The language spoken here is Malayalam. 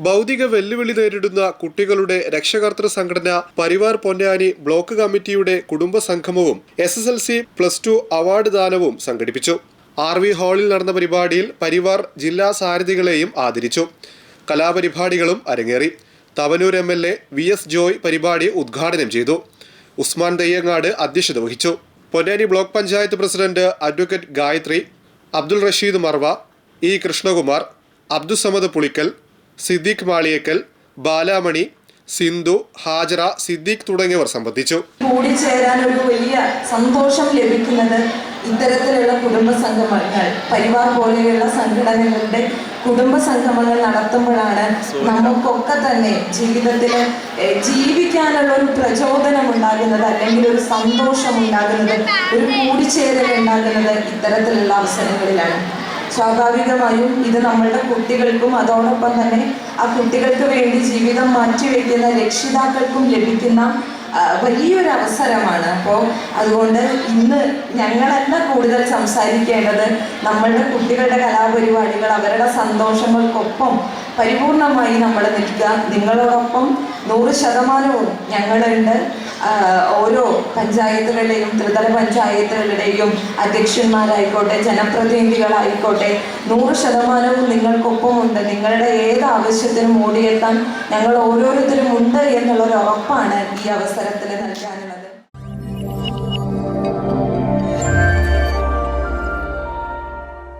ഭൗതിക വെല്ലുവിളി നേരിടുന്ന കുട്ടികളുടെ രക്ഷകർതൃ സംഘടന പരിവാർ പൊന്നാനി ബ്ലോക്ക് കമ്മിറ്റിയുടെ കുടുംബ സംഗമവും SSLC +2 അവാർഡ് ദാനവും സംഘടിപ്പിച്ചു. RV ഹാളിൽ നടന്ന പരിപാടിയിൽ പരിവാർ ജില്ലാ സാരഥികളെയും ആദരിച്ചു. കലാപരിപാടികളും അരങ്ങേറി. തവനൂർ MLA VS ജോയ് പരിപാടി ഉദ്ഘാടനം ചെയ്തു. ഉസ്മാൻ തെയ്യങ്ങാട് അധ്യക്ഷത വഹിച്ചു. Ponnani block panchayat president advocate Gayathri, Abdul Rasheed Marva, E Krishnakumar, Abdussamad Pulikkal, Siddique Maliyekkal, Balamani, Sindhu, Hajara, Siddique തുടങ്ങിയവർ സംബന്ധിച്ചു. കൂടിച്ചേരാൻ ഒരു വലിയ സന്തോഷം ലഭിക്കുന്നത് ഇത്തരത്തിലുള്ള കുടുംബ സംഗമങ്ങൾ, പരിവാർ പോലെയുള്ള സംഘടനകളുടെ കുടുംബ സംഗമങ്ങൾ നടത്തുമ്പോഴാണ് നമുക്കൊക്കെ തന്നെ ജീവിതത്തിൽ ജീവിക്കാനുള്ള ഒരു പ്രചോദനം ഉണ്ടാകുന്നത്, അല്ലെങ്കിൽ ഒരു സന്തോഷം ഉണ്ടാകുന്നത്, ഒരു കൂടിച്ചേരൽ ഉണ്ടാകുന്നത് ഇത്തരത്തിലുള്ള അവസരങ്ങളിലാണ്. സ്വാഭാവികമായും ഇത് നമ്മളുടെ കുട്ടികൾക്കും അതോടൊപ്പം തന്നെ ആ കുട്ടികൾക്ക് വേണ്ടി ജീവിതം മാറ്റിവെക്കുന്ന രക്ഷിതാക്കൾക്കും ലഭിക്കുന്ന വലിയൊരു അവസരമാണ്. അപ്പോൾ അതുകൊണ്ട് ഇന്ന് ഞങ്ങളല്ല കൂടുതൽ സംസാരിക്കേണ്ടത്. നമ്മളുടെ കുട്ടികളുടെ കലാപരിപാടികൾ, അവരുടെ സന്തോഷങ്ങൾക്കൊപ്പം പരിപൂർണമായി നമ്മൾ നിൽക്കുക. നിങ്ങളോടൊപ്പം 100% ഞങ്ങളുണ്ട്. ഓരോ പഞ്ചായത്തുകളുടെയും ത്രിതല പഞ്ചായത്തുകളുടെയും അധ്യക്ഷന്മാരായിക്കോട്ടെ, ജനപ്രതിനിധികളായിക്കോട്ടെ, 100% നിങ്ങൾക്കൊപ്പമുണ്ട്. നിങ്ങളുടെ ഏത് ആവശ്യത്തിനും ഓടിയെത്താൻ ഞങ്ങൾ ഓരോരുത്തരും ഉണ്ട് എന്നുള്ളൊരു ഉറപ്പാണ് ഈ അവസരത്തിൽ നൽകാൻ